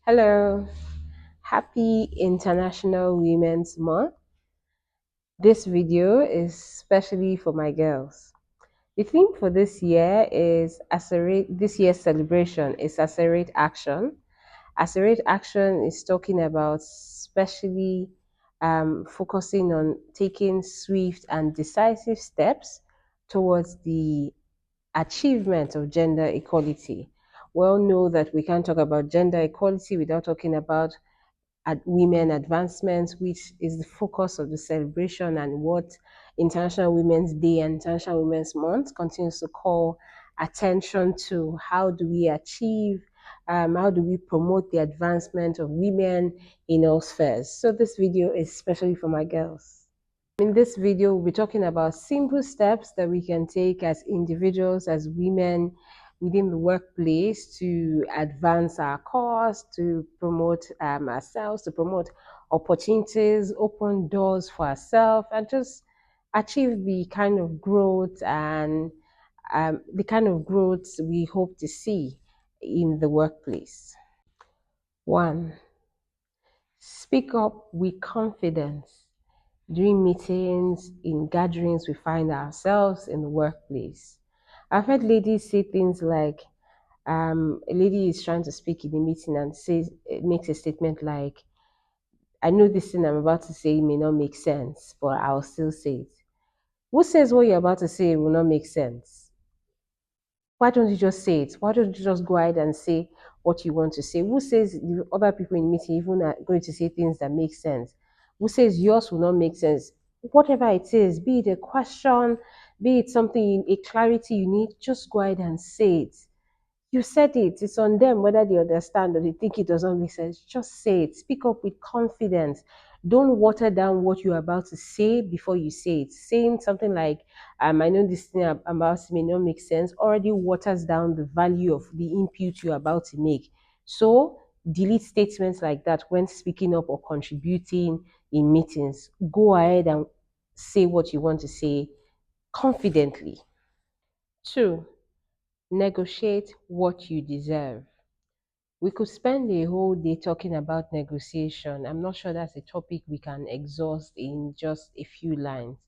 Hello, happy International Women's Month. This video is specially for my girls. The theme for this year is this year's celebration is Accelerate Action. Accelerate Action is talking about specially focusing on taking swift and decisive steps towards the achievement of gender equality. We all know that we can't talk about gender equality without talking about at women advancements, which is the focus of the celebration and what International Women's Day and International Women's Month continues to call attention to. How do we achieve, how do we promote the advancement of women in all spheres? So this video is especially for my girls. In this video, we'll be talking about simple steps that we can take as individuals, as women within the workplace to advance our cause, to promote ourselves, to promote opportunities, open doors for ourselves, and just achieve the kind of growth and the kind of growth we hope to see in the workplace. One, speak up with confidence. During meetings, in gatherings, we find ourselves in the workplace. I've heard ladies say things like, a lady is trying to speak in a meeting and makes a statement like, I know this thing I'm about to say may not make sense, but I'll still say it. Who says what you're about to say will not make sense? Why don't you just say it? Why don't you just go ahead and say what you want to say? Who says the other people in the meeting even are going to say things that make sense? Who says yours will not make sense? Whatever it is, be it a question, be it something, a clarity you need, just go ahead and say it. You said it. It's on them whether they understand or they think it doesn't make sense. Just say it. Speak up with confidence. Don't water down what you're about to say before you say it. Saying something like, I know this thing I'm about to may not make sense, already waters down the value of the input you're about to make. So delete statements like that when speaking up or contributing in meetings. Go ahead and say what you want to say confidently. Two, negotiate what you deserve. We could spend a whole day talking about negotiation. I'm not sure that's a topic we can exhaust in just a few lines.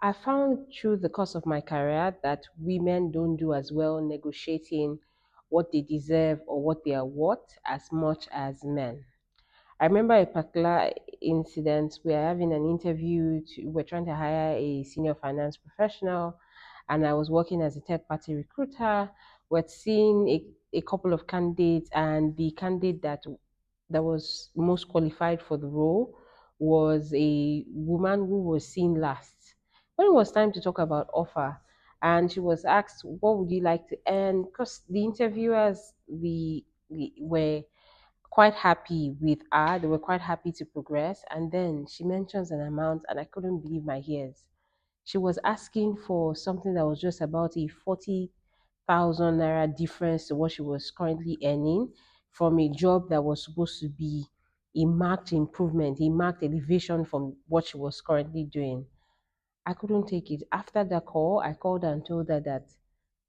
I found through the course of my career that women don't do as well negotiating what they deserve or what they are worth as much as men. I remember a particular incident. We are having an interview. We're trying to hire a senior finance professional, and I was working as a third party recruiter. We're seeing a couple of candidates, and the candidate that was most qualified for the role was a woman who was seen last. When it was time to talk about offer, and she was asked, "What would you like to earn?" Because the interviewers, the were quite happy with her. They were quite happy to progress. And then she mentions an amount, and I couldn't believe my ears. She was asking for something that was just about a 40,000 naira difference to what she was currently earning from a job that was supposed to be a marked improvement, a marked elevation from what she was currently doing. I couldn't take it. After the call, I called her and told her that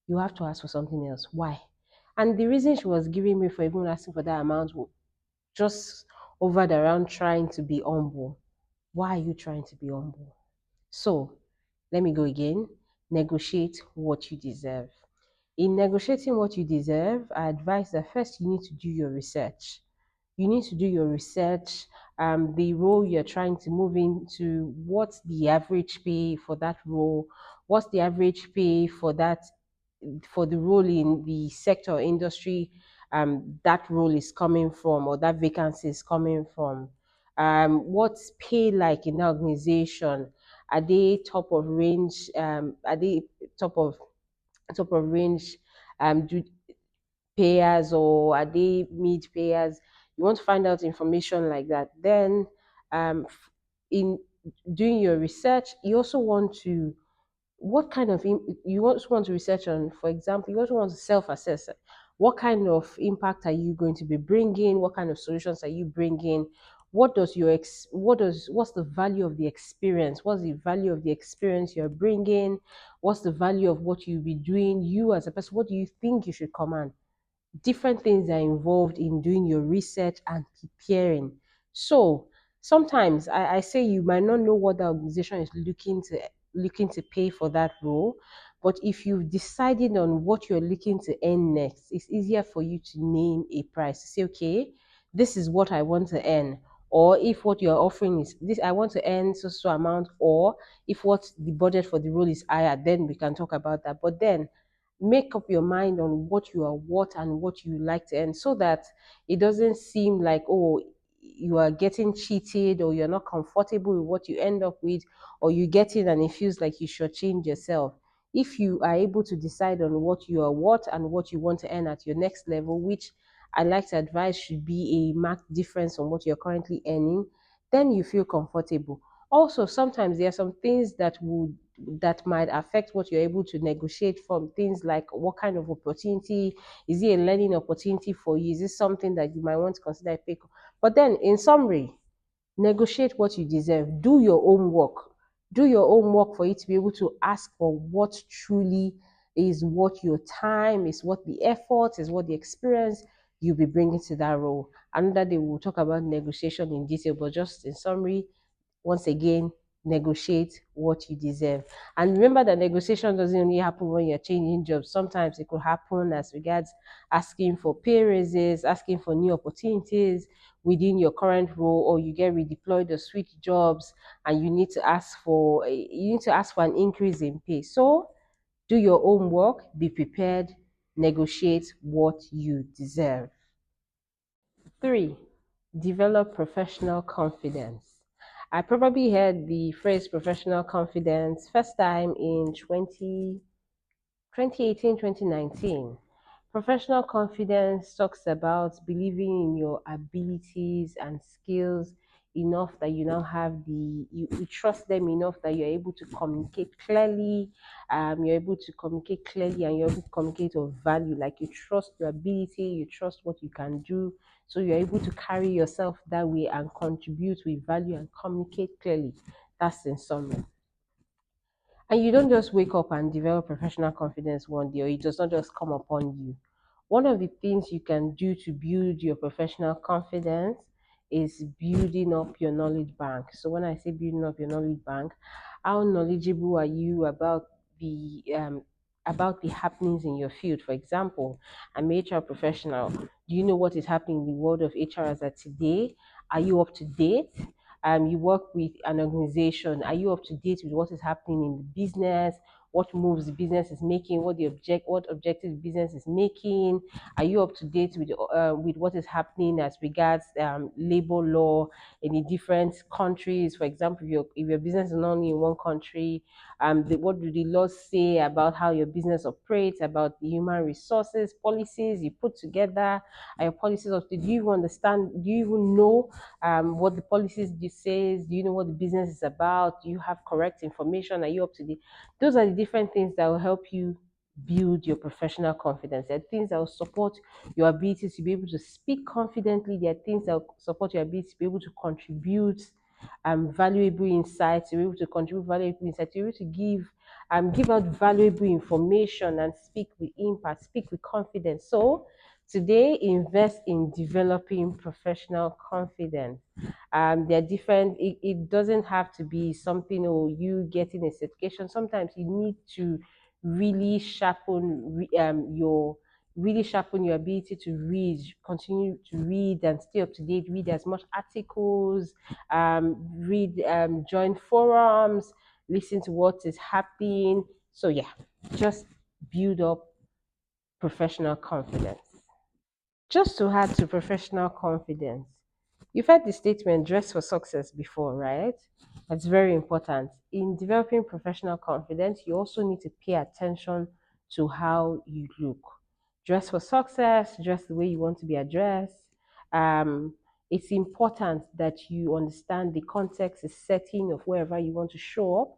you have to ask for something else. Why? And the reason she was giving me for even asking for that amount just hovered around trying to be humble. Why are you trying to be humble? So, let me go again. Negotiate what you deserve. In negotiating what you deserve, I advise that first you need to do your research. You need to do your research, the role you're trying to move into, what's the average pay for that role, what's the average pay for that for the role in the sector or industry that role is coming from or that vacancy is coming from. What's pay like in the organization? Are they top of range? Are they top of top of range do payers or are they mid payers? You want to find out information like that. Then, in doing your research, you also want to what kind of you also want to research on. For example, you also want to self-assess. What kind of impact are you going to be bringing? What kind of solutions are you bringing? What does what's the value of the experience? What's the value of the experience you're bringing? What's the value of what you'll be doing? You as a person, what do you think you should command? different things are involved in doing your research and preparing. So sometimes I say you might not know what the organization is looking to pay for that role, but if you've decided on what you're looking to earn next, it's easier for you to name a price. Say, okay, this is what I want to earn. Or if what you're offering is this, I want to earn so amount, or if what the budget for the role is higher, then we can talk about that. But then make up your mind on what you are worth and what you like to earn, so that it doesn't seem like, oh, you are getting cheated, or you're not comfortable with what you end up with, or you get in and it feels like you should change yourself. If you are able to decide on what you are worth and what you want to earn at your next level, which I like to advise should be a marked difference on what you're currently earning, then you feel comfortable. Also, sometimes there are some things that might affect what you're able to negotiate from, things like what kind of opportunity. Is it a learning opportunity for you? Is this something that you might want to consider a pick? But then, in summary, negotiate what you deserve. Do your own work. Do your own work for you to be able to ask for what truly is what your time, is what the effort, is what the experience you'll be bringing to that role. Another day we'll talk about negotiation in detail, but just in summary, once again, negotiate what you deserve. And remember that negotiation doesn't only happen when you're changing jobs. Sometimes it could happen as regards asking for pay raises, asking for new opportunities within your current role, or you get redeployed or switch jobs and you need to ask for an increase in pay. So do your own work, be prepared, negotiate what you deserve. 3. Develop professional confidence. I probably heard the phrase professional confidence first time in 2018, 2019. Professional confidence talks about believing in your abilities and skills enough that you now have you trust them enough that you're able to communicate clearly. You're able to communicate clearly, and you're able to communicate of value. Like, you trust your ability, you trust what you can do. So you're able to carry yourself that way and contribute with value and communicate clearly. That's in summary. And you don't just wake up and develop professional confidence one day, or it does not just come upon you. One of the things you can do to build your professional confidence is building up your knowledge bank. So when I say building up your knowledge bank, how knowledgeable are you about the happenings in your field? For example, I'm an HR professional. Do you know what is happening in the world of HR as of today? Are you up to date? You work with an organization. Are you up to date with what is happening in the business? What moves the business is making? What objective the business is making? Are you up to date with what is happening as regards labor law in the different countries? For example, if your business is not only in one country, what do the laws say about how your business operates, about the human resources policies you put together? Are your policies up to date? Do you even understand? Do you even know what the policies do says? Do you know what the business is about? Do you have correct information? Are you up to date? Those are the different things that will help you build your professional confidence. There are things that will support your ability to be able to speak confidently. There are things that will support your ability to be able to contribute valuable insights, to be able to contribute valuable insights, to be able to give out valuable information and speak with impact, speak with confidence. So today, invest in developing professional confidence. They're different. It doesn't have to be something, or you getting a certification. Sometimes you need to really sharpen your ability to read, continue to read and stay up to date, read as much articles, join forums, listen to what is happening. So yeah, just build up professional confidence. Just to add to professional confidence, you've heard the statement dress for success before, right? That's very important. In developing professional confidence, you also need to pay attention to how you look. Dress for success, dress the way you want to be addressed. Um, it's important that you understand the context, the setting of wherever you want to show up,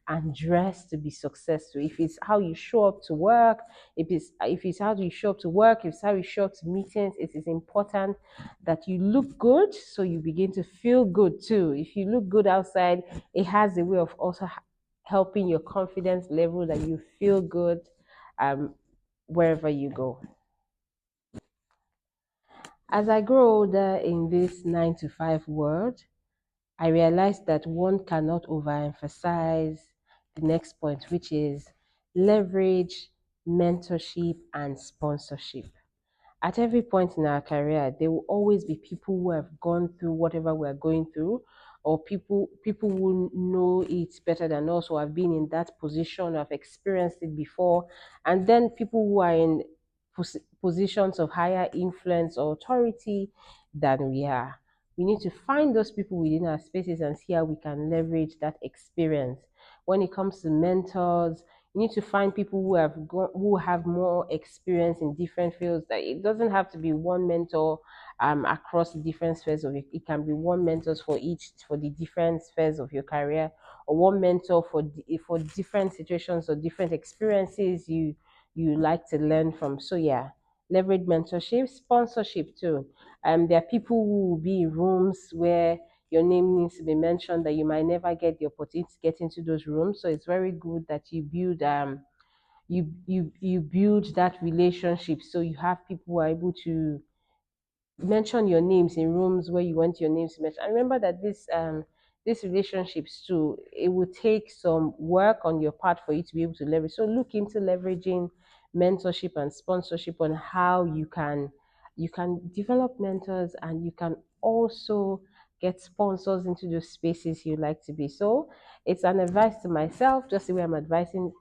and dress to be successful. If it's how you show up to work, if it's how you show up to work, if it's how you show up to meetings, it is important that you look good, so you begin to feel good too. If you look good outside, it has a way of also helping your confidence level, that you feel good um, wherever you go. As I grow older in this 9 to 5 world, I realized that one cannot overemphasize the next point, which is leverage, mentorship, and sponsorship. At every point in our career, there will always be people who have gone through whatever we're going through, or people who know it better than us, or have been in that position, or have experienced it before, and then people who are in positions of higher influence or authority than we are. We need to find those people within our spaces and see how we can leverage that experience. When it comes to mentors, you need to find people who have more experience in different fields. That it doesn't have to be one mentor across the different spheres of it can be one mentors for each for the different spheres of your career, or one mentor for different situations or different experiences you like to learn from. So yeah, leverage mentorship, sponsorship too. There are people who will be in rooms where your name needs to be mentioned, that you might never get the opportunity to get into those rooms. So it's very good that you build that relationship, so you have people who are able to mention your names in rooms where you want your names mentioned. I remember that these relationships too, it will take some work on your part for you to be able to leverage. So look into leveraging mentorship and sponsorship on how you can develop mentors, and you can also get sponsors into those spaces you like to be. So it's an advice to myself, just the way I'm advising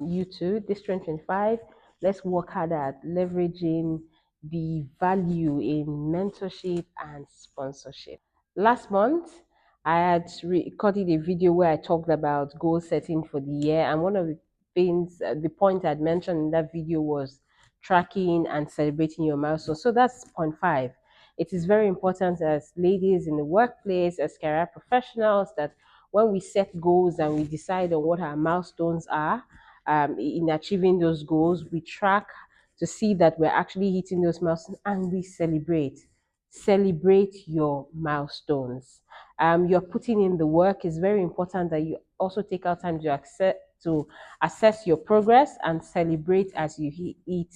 you too, this 2025, let's work hard at leveraging the value in mentorship and sponsorship. Last month, I had recorded a video where I talked about goal setting for the year, and one of the things, the point I'd mentioned in that video was tracking and celebrating your milestones. So that's point 5. It is very important as ladies in the workplace, as career professionals, that when we set goals and we decide on what our milestones are, in achieving those goals, we track to see that we're actually hitting those milestones, and we celebrate. Celebrate your milestones. You're putting in the work. It's very important that you also take out time to assess your progress and celebrate as you hit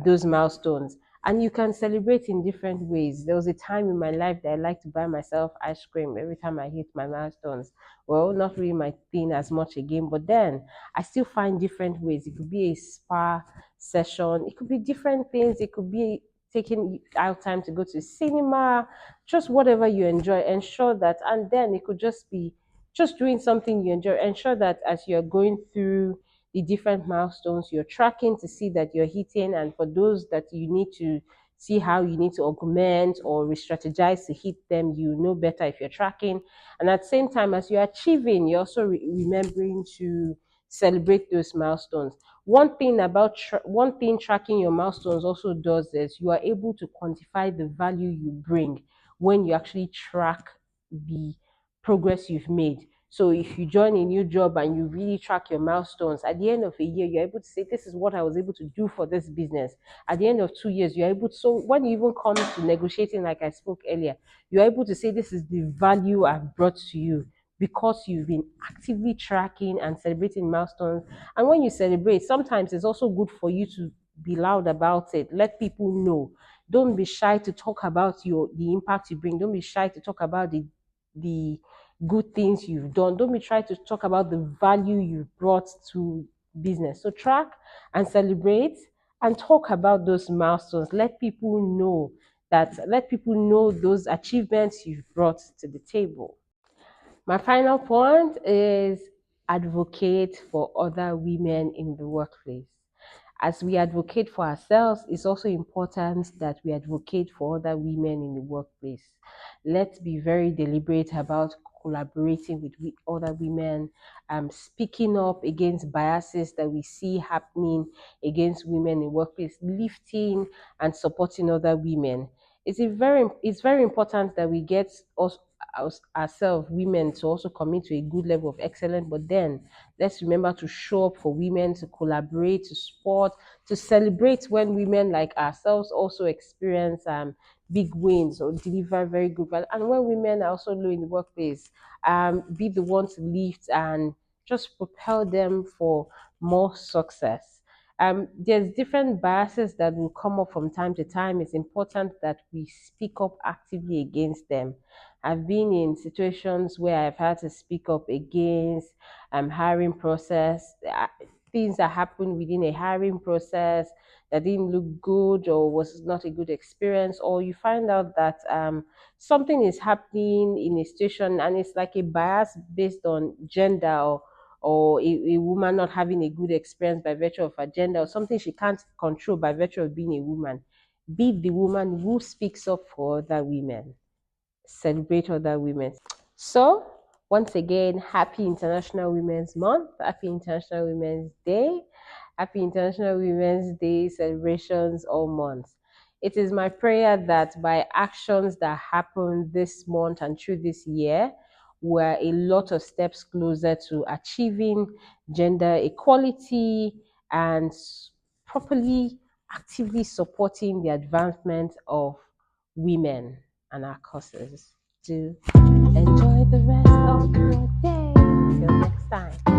those milestones. And you can celebrate in different ways. There was a time in my life that I like to buy myself ice cream every time I hit my milestones. Well, not really my thing as much again, but then I still find different ways. It could be a spa session, it could be different things, it could be taking out time to go to cinema, just whatever you enjoy. Ensure that, and then it could just be just doing something you enjoy. Ensure that as you're going through the different milestones, you're tracking to see that you're hitting, and for those that you need to see how you need to augment or re-strategize to hit them, you know better if you're tracking. And at the same time, as you're achieving, you're also remembering to celebrate those milestones. One thing tracking your milestones also does is you are able to quantify the value you bring when you actually track the progress you've made. So if you join a new job and you really track your milestones, at the end of a year, you're able to say, this is what I was able to do for this business. At the end of 2 years, you're able to, so when you even come to negotiating, like I spoke earlier, you're able to say, this is the value I've brought to you, because you've been actively tracking and celebrating milestones. And when you celebrate, sometimes it's also good for you to be loud about it. Let people know. Don't be shy to talk about the impact you bring. Don't be shy to talk about the good things you've done. Don't be trying to talk about the value you've brought to business. So track and celebrate and talk about those milestones. Let people know those achievements you've brought to the table. My final point is advocate for other women in the workplace. As we advocate for ourselves, it's also important that we advocate for other women in the workplace. Let's be very deliberate about collaborating with other women, speaking up against biases that we see happening against women in workplace, lifting and supporting other women. It's very important that we get ourselves, women, to also commit to a good level of excellence. But then let's remember to show up for women, to collaborate, to support, to celebrate when women like ourselves also experience big wins or deliver very good value. And when women are also low in the workplace, be the one to lift and just propel them for more success. There's different biases that will come up from time to time. It's important that we speak up actively against them. I've been in situations where I've had to speak up against hiring process, things that happen within a hiring process that didn't look good or was not a good experience, or you find out that something is happening in a situation and it's like a bias based on gender, or a woman not having a good experience by virtue of her gender, or something she can't control by virtue of being a woman. Be the woman who speaks up for other women, celebrate other women. So, once again, happy International Women's Month, happy International Women's Day, happy International Women's Day celebrations all month. It is my prayer that by actions that happen this month and through this year, we're a lot of steps closer to achieving gender equality and properly, actively supporting the advancement of women and our causes. Do enjoy the rest of your day. Till next time.